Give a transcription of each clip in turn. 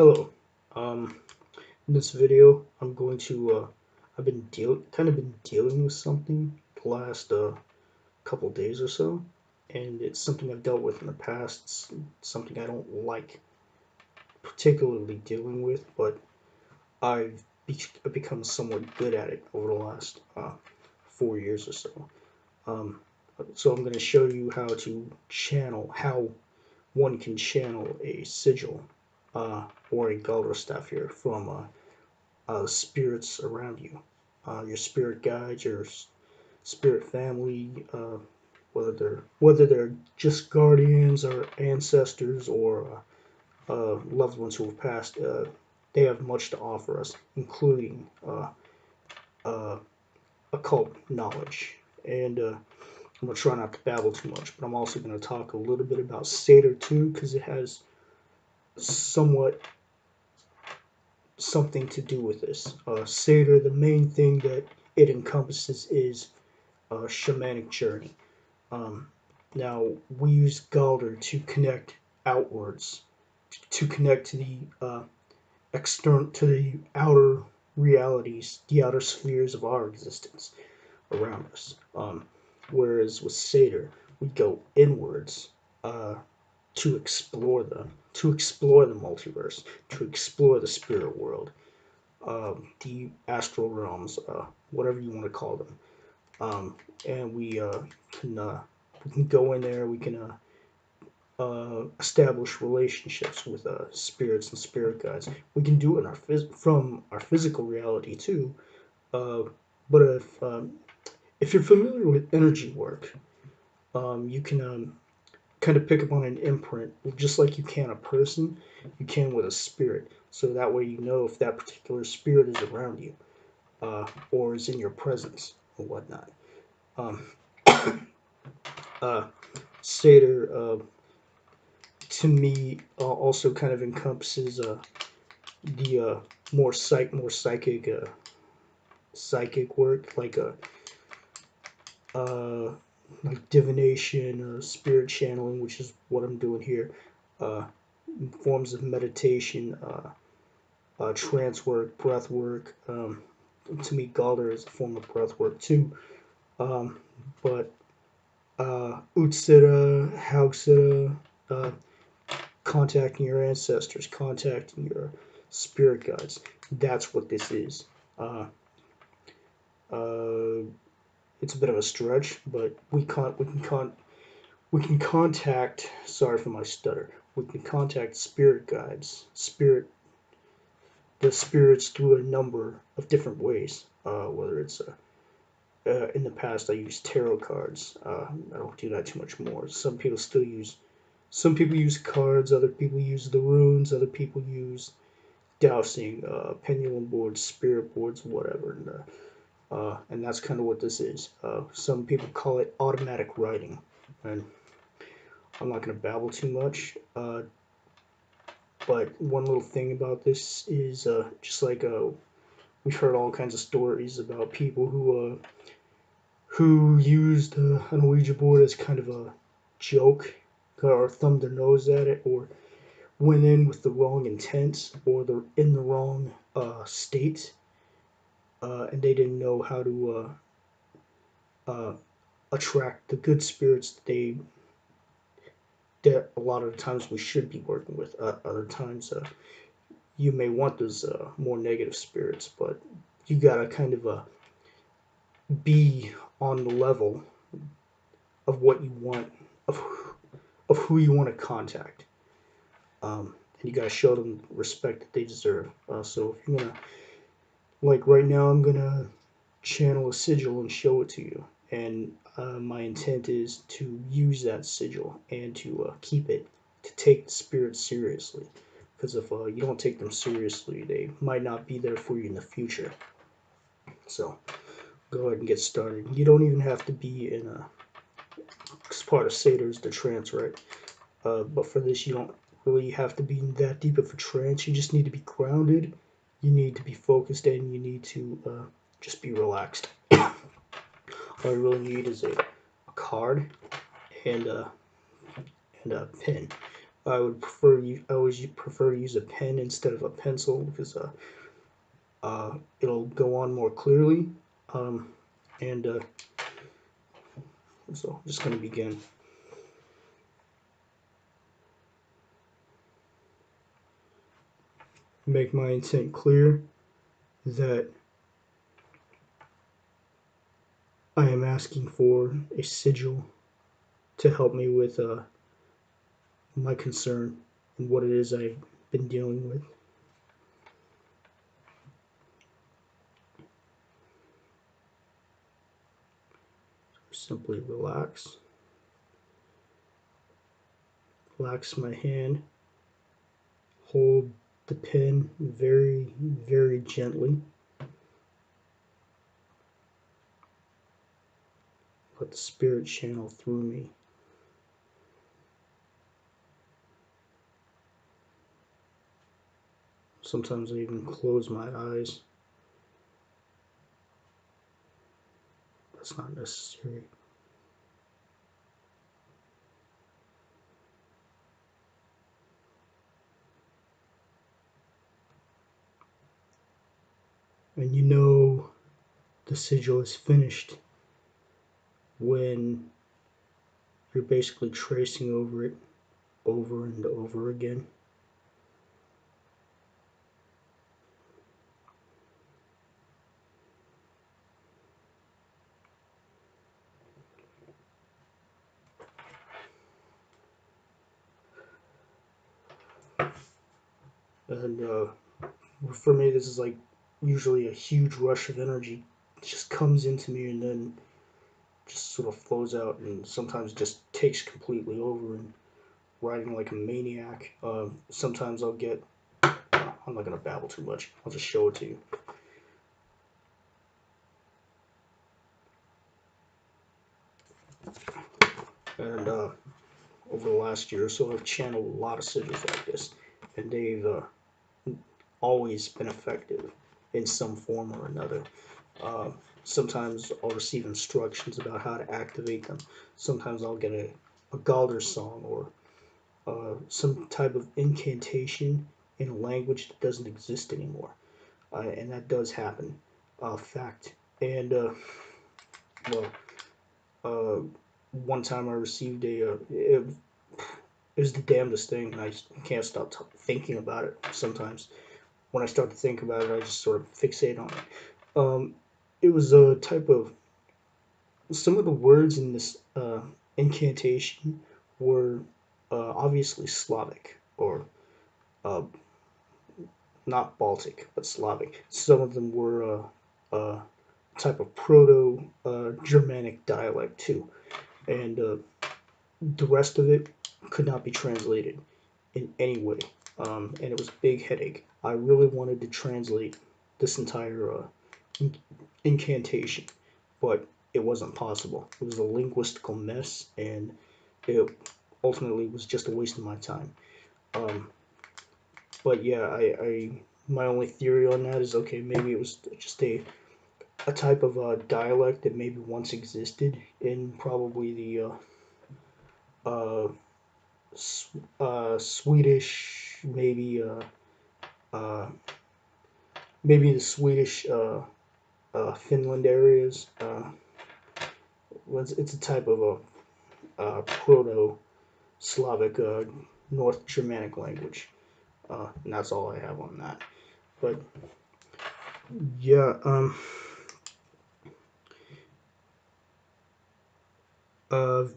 Hello. In this video, I'm going to kind of been dealing with something the last couple days or so, and it's something I've dealt with in the past. It's something I don't like particularly dealing with, but I've become somewhat good at it over the last 4 years or so. Um, so I'm going to show you how one can channel a sigil or a Galdr staff here from spirits around you, your spirit guides, your spirit family, whether they're just guardians or ancestors or loved ones who have passed. They have much to offer us, including uh, occult knowledge. And I'm gonna try not to babble too much, but I'm also gonna talk a little bit about Seidr too, because it has somewhat something to do with this. Seidr, the main thing that it encompasses is a shamanic journey. Um, Now, we use Galdr to connect outwards, to connect to the to the outer realities, the outer spheres of our existence around us. Whereas with Seidr, we go inwards uh, to explore the multiverse, to explore the spirit world, the astral realms, whatever you want to call them. And can we can go in there. We can establish relationships with spirits and spirit guides. We can do it in from our physical reality too. Uh, but if you're familiar with energy work, you can kind of pick up on an imprint, just like you can a person, you can with a spirit. So that way you know if that particular spirit is around you or is in your presence or whatnot. Um, uh, Seder, to me, also kind of encompasses the more psychic work, uh, like divination, spirit channeling, which is what I'm doing here. Uh, Forms of meditation, trance work, breath work. To me, Galdr is a form of breath work too. Um, but Utsira, Haugsira, contacting your ancestors, contacting your spirit guides. That's what this is. Uh, uh, it's a bit of a stretch, but we can contact. Sorry for my stutter. We can contact spirit guides, the spirits through a number of different ways. Whether it's in the past, I used tarot cards. I don't do that too much more. Some people use cards. Other people use the runes. Other people use dowsing, pendulum boards, spirit boards, whatever. And that's kind of what this is. Some people call it automatic writing, and I'm not going to babble too much. But one little thing about this is just like we've heard all kinds of stories about people who used an Ouija board as kind of a joke, or thumbed their nose at it, or went in with the wrong intent, or they're in the wrong state, and they didn't know how to attract the good spirits that a lot of the times we should be working with. Other times, you may want those more negative spirits, but you gotta kind of be on the level of what you want, of of who you want to contact, and you gotta show them the respect that they deserve. So if you're gonna, like right now, I'm gonna channel a sigil and show it to you, and my intent is to use that sigil and to keep it, to take the spirits seriously. Because if you don't take them seriously, they might not be there for you in the future. So go ahead and get started. You don't even have to be in a, because part of Seder is the trance, right? But for this, you don't really have to be in that deep of a trance. You just need to be grounded. You need to be focused, and you need to just be relaxed. All you really need is a card and a pen. I always prefer to use a pen instead of a pencil because it'll go on more clearly. And so I'm just going to begin. Make my intent clear that I am asking for a sigil to help me with my concern and what it is I've been dealing with. Simply relax. Relax my hand. Hold the pen very, very gently. Let the spirit channel through me. Sometimes I even close my eyes. That's not necessary. And you know the sigil is finished when you're basically tracing over it over and over again. And for me, this is like usually a huge rush of energy. It just comes into me and then just sort of flows out, and sometimes just takes completely over and riding like a maniac. Sometimes I'll get. I'm not gonna babble too much. I'll just show it to you. And over the last year or so, I've channeled a lot of sigils like this, and they've always been effective in some form or another. Sometimes I'll receive instructions about how to activate them. Sometimes I'll get a Galdr song or some type of incantation in a language that doesn't exist anymore. And that does happen. Fact. And, well, uh, one time I received it was the damnedest thing, and I can't stop thinking about it sometimes. When I start to think about it, I just sort of fixate on it. It was a type of some of the words in this incantation were obviously Slavic or uh, not Baltic, but Slavic. Some of them were type of proto Germanic dialect too, and the rest of it could not be translated in any way, and it was a big headache. I really wanted to translate this entire incantation, but it wasn't possible. It was a linguistical mess, and it ultimately was just a waste of my time. Um, but yeah, my only theory on that is okay. Maybe it was just a type of dialect that maybe once existed in probably the uh, Swedish, uh, maybe the Swedish Finland areas. It's a type of a proto-Slavic North Germanic language, and that's all I have on that. But yeah, I've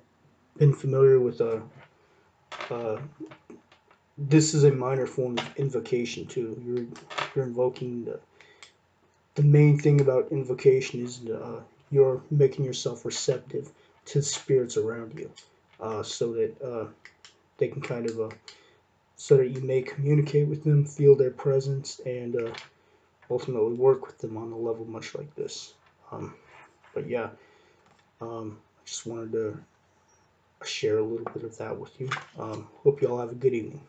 been familiar with uh, this is a minor form of invocation too. You're invoking the main thing about invocation is you're making yourself receptive to the spirits around you, so that they can kind of so that you may communicate with them, feel their presence, and ultimately work with them on a level much like this. But yeah, I just wanted to share a little bit of that with you. Hope you all have a good evening.